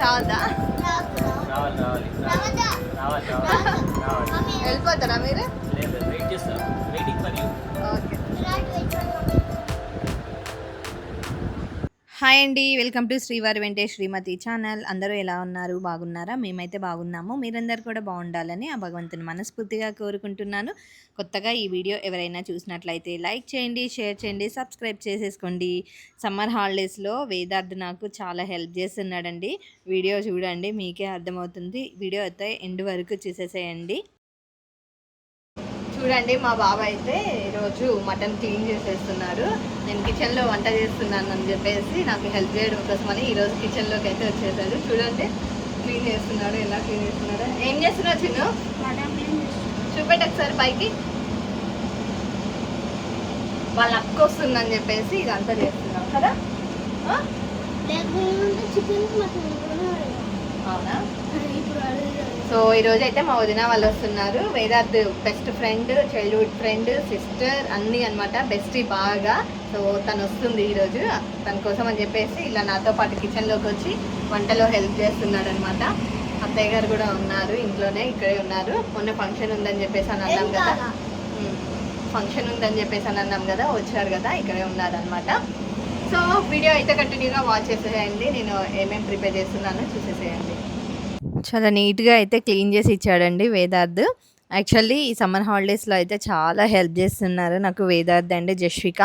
రావద్దా? వెళ్ళిపోతారా మీరు? Okay. Hi అండి, వెల్కమ్ టు శ్రీవారి వెంకటేష్ శ్రీమతి ఛానల్. అందరూ ఎలా ఉన్నారు? బాగున్నారా? మేమైతే బాగున్నాము. మీరందరూ కూడా బాగుండాలని ఆ భగవంతుని మనస్ఫూర్తిగా కోరుకుంటున్నాను. కొత్తగా ఈ వీడియో ఎవరైనా చూసినట్లయితే లైక్ చేయండి, షేర్ చేయండి, సబ్స్క్రైబ్ చేసేసుకోండి. సమ్మర్ హాలిడేస్లో వేదార్థ్ నాకు చాలా హెల్ప్ చేస్తున్నాడండి. వీడియో చూడండి, మీకే అర్థమవుతుంది. వీడియో అయితే ఎండ్ వరకు చూసేసేయండి. చూడండి, మా బాబా అయితే ఈరోజు మటన్ క్లీన్ చేసేస్తున్నారు. నేను కిచెన్లో వంట చేస్తున్నాను అని చెప్పేసి నాకు హెల్ప్ చేయడం కోసమని ఈరోజు కిచెన్లోకి అయితే వచ్చేసాడు. చూడండి, క్లీన్ చేస్తున్నాడు. ఎలా క్లీన్ చేస్తున్నాడు? ఏం చేస్తున్నావు చిన్ను? చూపెట్టు ఒకసారి పైకి. వాళ్ళ అక్క వస్తుందని చెప్పేసి ఇదంతా చేస్తున్నాం కదా. అవునా? సో ఈరోజు అయితే మా వదిన వాళ్ళు వస్తున్నారు. Vedarth best friend, childhood friend, sister అన్నీ అనమాట. బెస్టీ బాగా. సో తను వస్తుంది ఈరోజు. తన కోసం అని చెప్పేసి ఇలా నాతో పాటు కిచెన్లోకి వచ్చి వంటలో హెల్ప్ చేస్తున్నాడు అనమాట. అత్తయ్య గారు కూడా ఉన్నారు, ఇంట్లోనే ఇక్కడే ఉన్నారు. మొన్న ఫంక్షన్ ఉందని చెప్పేసి అని అన్నాం కదా, వచ్చారు కదా, ఇక్కడే ఉన్నారనమాట. సో వీడియో అయితే కంటిన్యూగా వాచ్ చేసేయండి. నేను ఏమేమి ప్రిపేర్ చేస్తున్నానో చూసేసేయండి. చాలా నీట్గా అయితే క్లీన్ చేసి ఇచ్చాడండి వేదార్థ్. యాక్చువల్లీ ఈ సమ్మర్ హాలిడేస్లో అయితే చాలా హెల్ప్ చేస్తున్నారు నాకు వేదార్థ్ అండ్ జస్విక.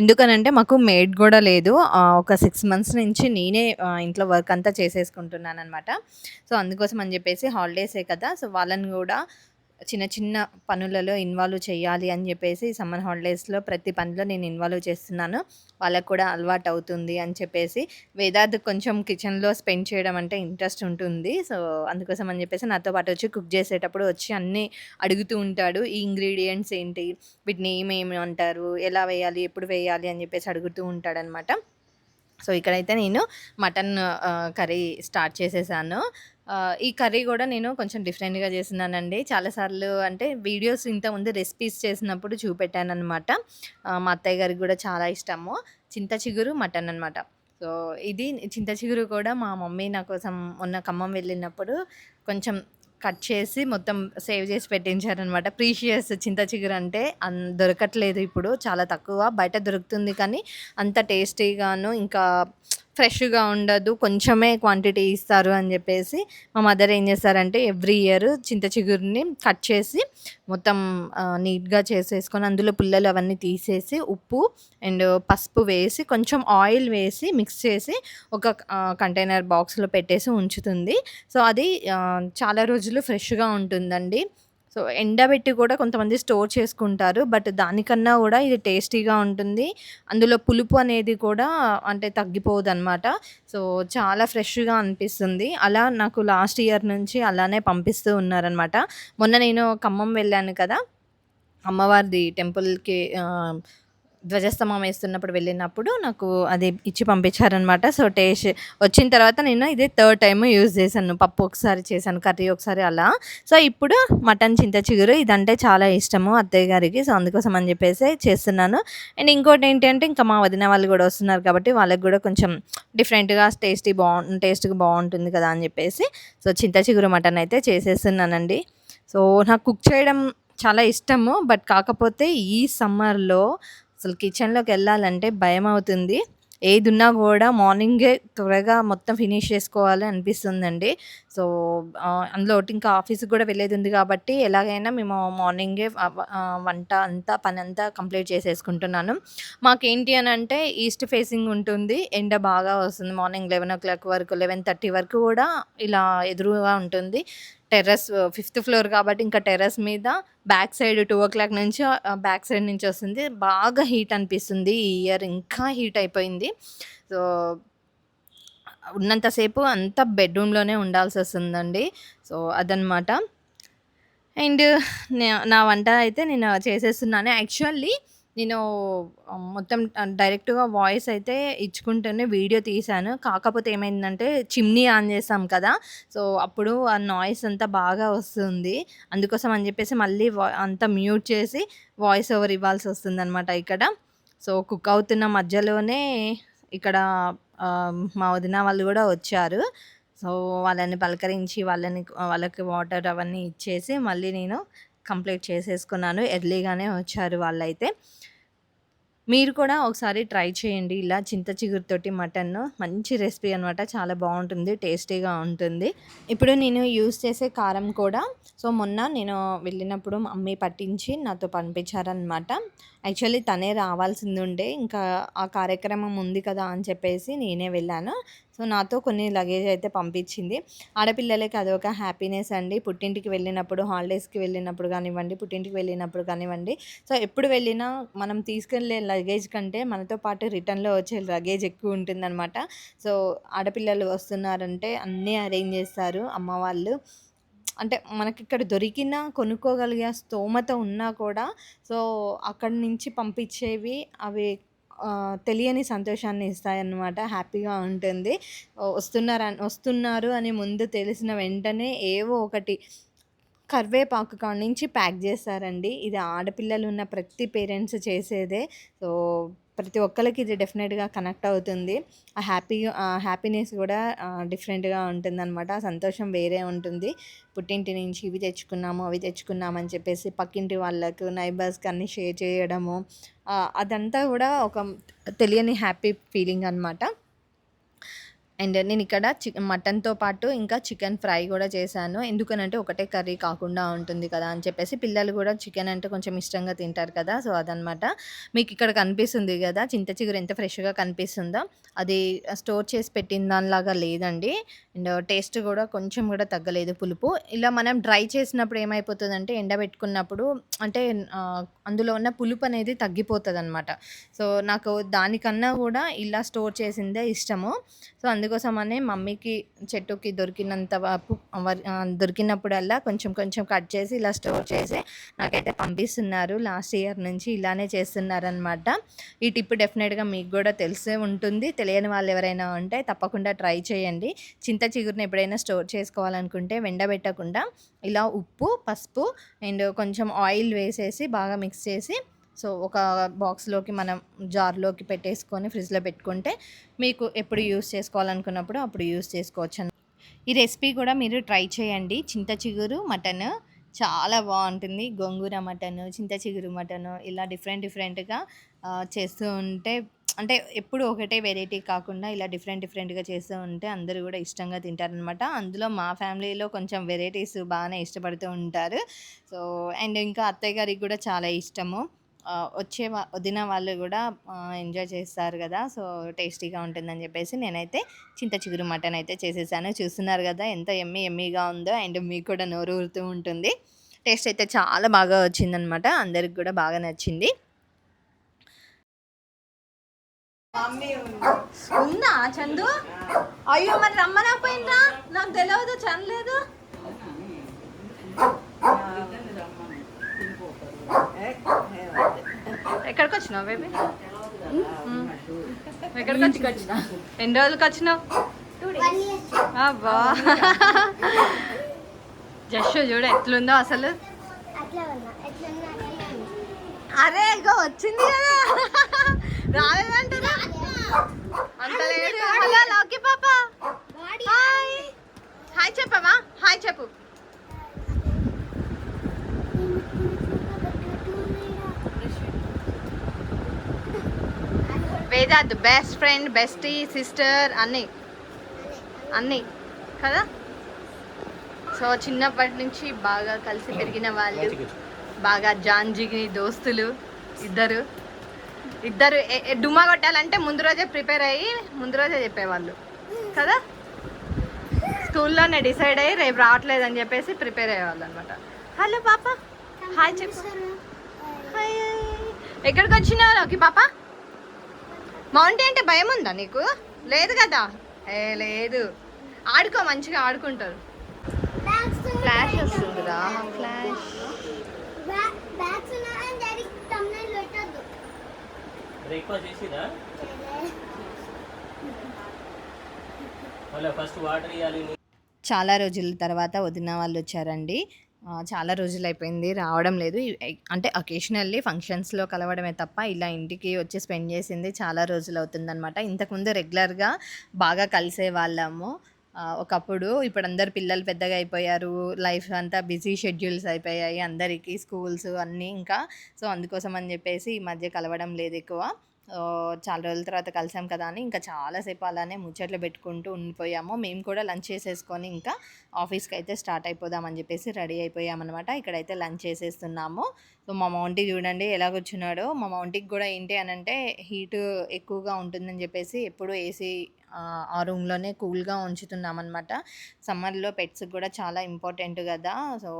ఎందుకనంటే మాకు మేడ్ కూడా లేదు. ఒక 6 months నుంచి నేనే ఇంట్లో వర్క్ అంతా చేసేసుకుంటున్నాను అనమాట. సో అందుకోసం అని చెప్పేసి హాలిడేసే కదా, సో వాళ్ళని కూడా చిన్న చిన్న పనులలో ఇన్వాల్వ్ చేయాలి అని చెప్పేసి సమ్మర్ హాలిడేస్లో ప్రతి పనిలో నేను ఇన్వాల్వ్ చేస్తున్నాను. వాళ్ళకు కూడా అలవాటు అవుతుంది అని చెప్పేసి. వేదార్థ్ కొంచెం కిచెన్లో స్పెండ్ చేయడం అంటే ఇంట్రెస్ట్ ఉంటుంది. సో అందుకోసం అని చెప్పేసి నాతో పాటు వచ్చి కుక్ చేసేటప్పుడు వచ్చి అన్నీ అడుగుతూ ఉంటాడు. ఈ ఇంగ్రీడియంట్స్ ఏంటి, వీటిని ఏమేమి అంటారు, ఎలా వేయాలి, ఎప్పుడు వేయాలి అని చెప్పేసి అడుగుతూ ఉంటాడనమాట. సో ఇక్కడైతే నేను మటన్ కర్రీ స్టార్ట్ చేసేసాను. ఈ కర్రీ కూడా నేను కొంచెం డిఫరెంట్గా చేస్తున్నానండి. చాలాసార్లు అంటే వీడియోస్ ఇంతకుముందు రెసిపీస్ చేసినప్పుడు చూపెట్టానమాట. మా అత్తయ్య గారికి కూడా చాలా ఇష్టము. చింత చిగురు మటన్ అనమాట. సో ఇది చింత చిగురు కూడా మా మమ్మీ నా కోసం మొన్న ఖమ్మం వెళ్ళినప్పుడు కొంచెం కట్ చేసి మొత్తం సేవ్ చేసి పెట్టించారనమాట. ప్రీషియస్ చింత చిగురు అంటే దొరకట్లేదు ఇప్పుడు, చాలా తక్కువ. బయట దొరుకుతుంది కానీ అంత టేస్టీగాను ఇంకా ఫ్రెష్గా ఉండదు, కొంచెమే క్వాంటిటీ ఇస్తారు అని చెప్పేసి మా మదర్ ఏం చేస్తారంటే ఎవ్రీ ఇయర్ చింత చిగురిని కట్ చేసి మొత్తం నీట్గా చేసేసుకొని అందులో పుల్లలు అవన్నీ తీసేసి ఉప్పు అండ్ పసుపు వేసి కొంచెం ఆయిల్ వేసి మిక్స్ చేసి ఒక కంటైనర్ బాక్స్లో పెట్టేసి ఉంచుతుంది. సో అది చాలా రోజులు ఫ్రెష్గా ఉంటుందండి. సో ఎండబెట్టి కూడా కొంతమంది స్టోర్ చేసుకుంటారు, బట్ దానికన్నా కూడా ఇది టేస్టీగా ఉంటుంది. అందులో పులుపు అనేది కూడా అంటే తగ్గిపోదనమాట. సో చాలా ఫ్రెష్గా అనిపిస్తుంది. అలా నాకు లాస్ట్ ఇయర్ నుంచి అలానే పంపిస్తూ ఉన్నారనమాట. మొన్న నేను ఖమ్మం వెళ్ళాను కదా, అమ్మవారిది టెంపుల్కి ధ్వజస్తంభం వేస్తున్నప్పుడు వెళ్ళినప్పుడు నాకు అది ఇచ్చి పంపించారనమాట. సో టేస్ట్ వచ్చిన తర్వాత నేను ఇదే 3rd టైం యూజ్ చేశాను. పప్పు ఒకసారి చేశాను, కర్రీ ఒకసారి అలా. సో ఇప్పుడు మటన్ చింత చిగురు ఇదంటే చాలా ఇష్టము అత్తయ్య గారికి. సో అందుకోసం అని చెప్పేసి చేస్తున్నాను. అండ్ ఇంకోటి ఏంటంటే ఇంకా మా వదిన వాళ్ళు కూడా వస్తున్నారు కాబట్టి వాళ్ళకి కూడా కొంచెం డిఫరెంట్గా టేస్ట్గా బాగుంటుంది కదా అని చెప్పేసి సో చింత చిగురు మటన్ అయితే చేసేస్తున్నానండి. సో నాకు కుక్ చేయడం చాలా ఇష్టము, బట్ కాకపోతే ఈ సమ్మర్లో అసలు కిచెన్లోకి వెళ్ళాలంటే భయం అవుతుంది. ఏది ఉన్నా కూడా మార్నింగే త్వరగా మొత్తం ఫినిష్ చేసుకోవాలి అనిపిస్తుందండి. సో అందులో ఇంకా ఆఫీస్కి కూడా వెళ్ళేది ఉంది కాబట్టి ఎలాగైనా మేము మార్నింగే వంట అంతా పని అంతా కంప్లీట్ చేసేసుకుంటున్నాను. మాకేంటి అని అంటే ఈస్ట్ ఫేసింగ్ ఉంటుంది, ఎండ బాగా వస్తుంది. మార్నింగ్ 11 వరకు 11:30 వరకు కూడా ఇలా ఎదురుగా ఉంటుంది. టెర్రస్ 5th ఫ్లోర్ కాబట్టి ఇంకా టెర్రస్ మీద బ్యాక్ సైడ్ 2 నుంచి బ్యాక్ సైడ్ నుంచి వస్తుంది. బాగా హీట్ అనిపిస్తుంది. ఈ ఇయర్ ఇంకా హీట్ అయిపోయింది. సో ఉన్నంతసేపు అంతా బెడ్రూమ్లోనే ఉండాల్సి వస్తుందండి. సో అదనమాట. అండ్ నా వంట అయితే నేను చేసేస్తున్నాను. యాక్చువల్లీ నేను మొత్తం డైరెక్ట్‌గా వాయిస్ అయితే ఇచ్చుకుంటూనే వీడియో తీశాను. కాకపోతే ఏమైందంటే చిమ్నీ ఆన్ చేసాం కదా, సో అప్పుడు ఆ నాయిస్ అంతా బాగా వస్తుంది. అందుకోసం అని చెప్పేసి మళ్ళీ అంతా మ్యూట్ చేసి వాయిస్ ఓవర్ ఇవ్వాల్సి వస్తుందనమాట ఇక్కడ. సో కుక్ అవుతున్న మధ్యలోనే ఇక్కడ మా వదిన వాళ్ళు కూడా వచ్చారు. సో, వాళ్ళని పలకరించి వాళ్ళకి వాటర్ అవన్నీ ఇచ్చేసి మళ్ళీ నేను కంప్లీట్ చేసేసుకున్నాను. ఎర్లీగానే వచ్చారు వాళ్ళైతే. మీరు కూడా ఒకసారి ట్రై చేయండి. ఇలా చింత చిగురుతోటి మటను మంచి రెసిపీ అనమాట. చాలా బావుంటుంది. టేస్టీగా ఉంటుంది. ఇప్పుడు నేను యూజ్ చేసే కారం కూడా మొన్న నేను వెళ్ళినప్పుడు మమ్మీ పట్టించి నాతో పంపించారనమాట. యాక్చువల్లీ తనే రావాల్సిందుండే. ఇంకా ఆ కార్యక్రమం ఉంది కదా అని చెప్పేసి నేనే వెళ్ళాను. నాతో కొన్ని లగేజ్ అయితే పంపించింది. ఆడపిల్లలకి అదొక హ్యాపీనెస్ అండి. పుట్టింటికి వెళ్ళినప్పుడు, హాలిడేస్‌కి వెళ్ళినప్పుడు కానివ్వండి, పుట్టింటికి వెళ్ళినప్పుడు కానివ్వండి, ఎప్పుడు వెళ్ళినా మనం తీసుకెళ్ళే లగేజ్ కంటే మనతో పాటు రిటర్న్‌లో వచ్చే లగేజ్ ఎక్కువ ఉంటుందనమాట. ఆడపిల్లలు వస్తున్నారంటే అన్నీ అరేంజ్ చేస్తారు అమ్మ వాళ్ళు. అంటే మనకిక్కడ దొరికినా కొనుక్కోగలిగే స్తోమత ఉన్నా కూడా అక్కడి నుంచి పంపించేవి అవి తెలియని సంతోషాన్ని ఇస్తాయన్నమాట. హ్యాపీగా ఉంటుంది. వస్తున్నారు అని ముందు తెలిసిన వెంటనే ఏవో ఒకటి కరివేపాకు కాడ నుంచి ప్యాక్ చేస్తారండి. ఇది ఆడపిల్లలు ఉన్న ప్రతి పేరెంట్స్ చేసేదే. సో, ప్రతి ఒక్కళ్ళకి ఇది డెఫినెట్‌గా కనెక్ట్ అవుతుంది. హ్యాపీనెస్ కూడా డిఫరెంట్‌గా ఉంటుందనమాట. ఆ సంతోషం వేరే ఉంటుంది. పుట్టింటి నుంచి ఇవి తెచ్చుకున్నాము, అవి తెచ్చుకున్నాము అని చెప్పేసి పక్కింటి వాళ్ళకు, నైబర్స్‌కి అన్నీ షేర్ చేయడము. అదంతా కూడా ఒక తెలియని హ్యాపీ ఫీలింగ్ అనమాట. అండ్ నేను ఇక్కడ మటన్‌తో పాటు ఇంకా చికెన్ ఫ్రై కూడా చేశాను. ఎందుకనంటే ఒకటే కర్రీ కాకుండా ఉంటుంది కదా అని చెప్పేసి పిల్లలు కూడా చికెన్ అంటే కొంచెం ఇష్టంగా తింటారు కదా! అదనమాట. మీకు ఇక్కడ కనిపిస్తుంది కదా! చింత చిగురు ఎంత ఫ్రెష్‌గా కనిపిస్తుందో, అది స్టోర్ చేసి పెట్టిన దానిలాగా లేదండి. అండ్ టేస్ట్ కూడా కొంచెం కూడా తగ్గలేదు పులుపు. ఇలా మనం డ్రై చేసినప్పుడు ఏమైపోతుందంటే ఎండబెట్టుకున్నప్పుడు అంటే అందులో ఉన్న పులుపు అనేది తగ్గిపోతదనమాట. నాకు దానికన్నా కూడా ఇలా స్టోర్ చేసిందే ఇష్టము. అందుకోసమనే మమ్మీకి చెట్టుకి దొరికినప్పుడల్లా కొంచెం కొంచెం కట్ చేసి ఇలా స్టోర్ చేసి నాకైతే పంపిస్తున్నారు. లాస్ట్ ఇయర్ నుంచి ఇలానే చేస్తున్నారనమాట. ఈ టిప్ డెఫినెట్‌గా మీకు కూడా తెలిసే ఉంటుంది. తెలియని వాళ్ళు ఎవరైనా ఉంటే తప్పకుండా ట్రై చేయండి. చింత చిగురుని ఎప్పుడైనా స్టోర్ చేసుకోవాలనుకుంటే ఎండబెట్టకుండా ఇలా ఉప్పు, పసుపు అండ్ కొంచెం ఆయిల్ వేసేసి బాగా మిక్స్ చేసి ఒక బాక్స్‌లోకి మనం జార్‌లోకి పెట్టేసుకొని ఫ్రిడ్జ్‌లో పెట్టుకుంటే మీకు ఎప్పుడు యూజ్ చేసుకోవాలనుకున్నప్పుడు అప్పుడు యూజ్ చేసుకోవచ్చని. ఈ రెసిపీ కూడా మీరు ట్రై చేయండి. చింత చిగురు మటను చాలా బావుంటుంది. గోంగూర మటను, చింత చిగురు మటను ఇలా డిఫరెంట్‌గా చేస్తూ ఉంటే అంటే ఎప్పుడు ఒకటే వెరైటీ కాకుండా ఇలా డిఫరెంట్‌గా చేస్తూ ఉంటే అందరూ కూడా ఇష్టంగా తింటారనమాట. అందులో మా ఫ్యామిలీలో కొంచెం వెరైటీస్ బాగానే ఇష్టపడుతూ ఉంటారు. అండ్ ఇంకా అత్తయ్య గారికి కూడా చాలా ఇష్టము. వదిన వాళ్ళు కూడా ఎంజాయ్ చేస్తారు కదా! టేస్టీగా ఉంటుందని చెప్పేసి నేనైతే చింత చిగురు మటన్ అయితే చేసేసాను. చూస్తున్నారు కదా ఎంత యమ్మీగా ఉందో. అండ్ మీకు కూడా నోరు ఊరుతూ ఉంటుంది. టేస్ట్ అయితే చాలా బాగా వచ్చిందనమాట. అందరికి కూడా బాగా నచ్చింది. ఉందా చందు? అయ్యో మరి రమ్మనపోయిందా? నాకు తెలియదు, చనలేదు. ఎక్కడికి వచ్చినావు బేబీ? ఎక్కడికి వచ్చినా? ఎన్ని రోజులకి వచ్చినావు? అబ్బా జస్ట్ చూడు ఎట్లుందో అసలు. అరే ఇగో వచ్చింది కదా, రాలేదంటారా? అంత లేదు. హలో లాకీ పాప, హాయ్ హాయ్ చెప్పవా? హాయ్ చెప్పు. వేదాద్ బెస్ట్ ఫ్రెండ్, బెస్టీ, సిస్టర్ అన్నీ కదా. చిన్నప్పటి నుంచి బాగా కలిసి పెరిగిన వాళ్ళు, బాగా జాంజిగి దోస్తులు ఇద్దరు డుమ్మా కొట్టాలంటే ముందు రోజే ప్రిపేర్ అయ్యి ముందు రోజే చెప్పేవాళ్ళు కదా. స్కూల్లోనే డిసైడ్ అయ్యి రేపు రావట్లేదని చెప్పేసి ప్రిపేర్ అయ్యేవాళ్ళు అనమాట. హలో పాప, హాయ్ చెప్పు. హాయ్. ఎక్కడికి వచ్చినావు లోకి పాప? మౌంటీ అంటే భయం ఉందా నీకు? లేదు కదా. లేదు, ఆడుకో, మంచిగా ఆడుకుంటారు. ఫ్లాష్ వస్తుందిరా, ఫ్లాష్. చాలా రోజుల తర్వాత వదిన వాళ్ళు వచ్చారండి. చాలా రోజులు అయిపోయింది రావడం లేదు. అంటే అకేషనల్లీ ఫంక్షన్స్లో కలవడమే తప్ప ఇలా ఇంటికి వచ్చి స్పెండ్ చేసింది చాలా రోజులు అవుతుందన్నమాట. ఇంతకుముందు రెగ్యులర్గా బాగా కలిసే వాళ్ళము. ఒకప్పుడు ఇప్పుడు అందరు పిల్లలు పెద్దగా అయిపోయారు. లైఫ్ అంతా బిజీ షెడ్యూల్స్ అయిపోయాయి అందరికీ, స్కూల్స్ అన్నీ ఇంకా. సో, అందుకోసం అని చెప్పేసి ఈ మధ్య కలవడం లేదు ఎక్కువ. చాలా రోజుల తర్వాత కలిసాం కదా అని ఇంకా చాలాసేపు అలానే ముచ్చట్లు పెట్టుకుంటూ ఉండిపోయాము. మేము కూడా లంచ్ చేసేసుకొని ఇంకా ఆఫీస్కి అయితే స్టార్ట్ అయిపోదామని చెప్పేసి రెడీ అయిపోయామన్నమాట. ఇక్కడైతే లంచ్ చేసేస్తున్నాము. సో, మా మౌంటీ చూడండి ఎలా కూర్చున్నాడో. మా మౌంటీకి కూడా ఏంటి అనంటే హీట్ ఎక్కువగా ఉంటుందని చెప్పేసి ఎప్పుడు ఏసీ ఆ రూమ్‌లోనే కూల్‌గా ఉంచుతున్నామనమాట. సమ్మర్‌లో పెట్స్‌కి కూడా చాలా ఇంపార్టెంట్ గదా! సో,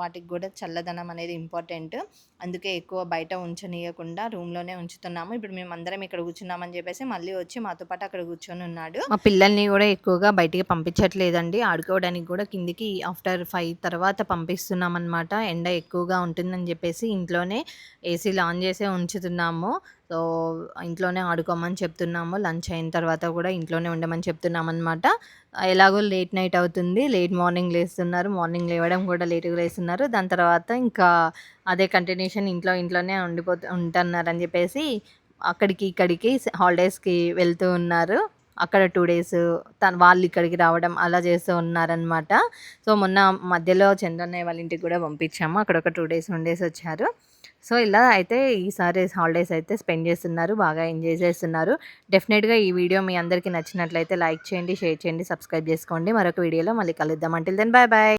వాటికి గూడా చల్లదనం అనేది ఇంపార్టెంట్. అందుకే ఎక్కువ బయట ఉంచనీయకుండా రూమ్‌లోనే ఉంచుతున్నాము. ఇప్పుడు మేమందరం ఇక్కడ కూర్చున్నామని చెప్పేసి మళ్ళీ వచ్చి మాతో పాటు అక్కడ కూర్చొనున్నాడు. మా పిల్లల్ని గూడా ఎక్కువగా బయటికి పంపించట్లేదండి. ఆడుకోవడానికి గూడా కిందికి ఆఫ్టర్ 5 తర్వాత పంపిస్తున్నామనమాట. ఎండ ఎక్కువగా ఉంటుందని చెప్పేసి ఇంట్లోనే ఏసీలు ఆన్ చేసే ఉంచుతున్నాము. సో, ఇంట్లోనే ఆడుకోమని చెప్తున్నాము. లంచ్ అయిన తర్వాత కూడా ఇంట్లోనే ఉండమని చెప్తున్నామనమాట. ఎలాగో లేట్ నైట్ అవుతుంది. లేట్ మార్నింగ్ లేస్తున్నారు. మార్నింగ్ లేవడం కూడా లేట్‌గా లేస్తున్నారు. దాని తర్వాత ఇంకా అదే కంటిన్యూషన్ ఇంట్లోనే ఉంటున్నారని చెప్పేసి అక్కడికి, ఇక్కడికి హాలిడేస్‌కి వెళ్తూ ఉన్నారు. అక్కడ 2 డేస్ వాళ్ళు ఇక్కడికి రావడం అలా చేస్తూ ఉన్నారనమాట. సో, మొన్న మధ్యలో చంద్రన్నయ్య వాళ్ళ ఇంటికి కూడా పంపించాము. అక్కడ ఒక 2 డేస్ ఉండేసొచ్చారు. సో, ఇలా అయితే ఈసారి హాలిడేస్ అయితే స్పెండ్ చేస్తున్నారు. బాగా ఎంజాయ్ చేస్తున్నారు. డెఫినెట్‌గా ఈ వీడియో మీ అందరికీ నచ్చినట్లయితే లైక్ చేయండి, షేర్ చేయండి, సబ్స్క్రైబ్ చేసుకోండి. మరొక వీడియోలో మళ్ళీ కలుద్దాం. Until then bye bye.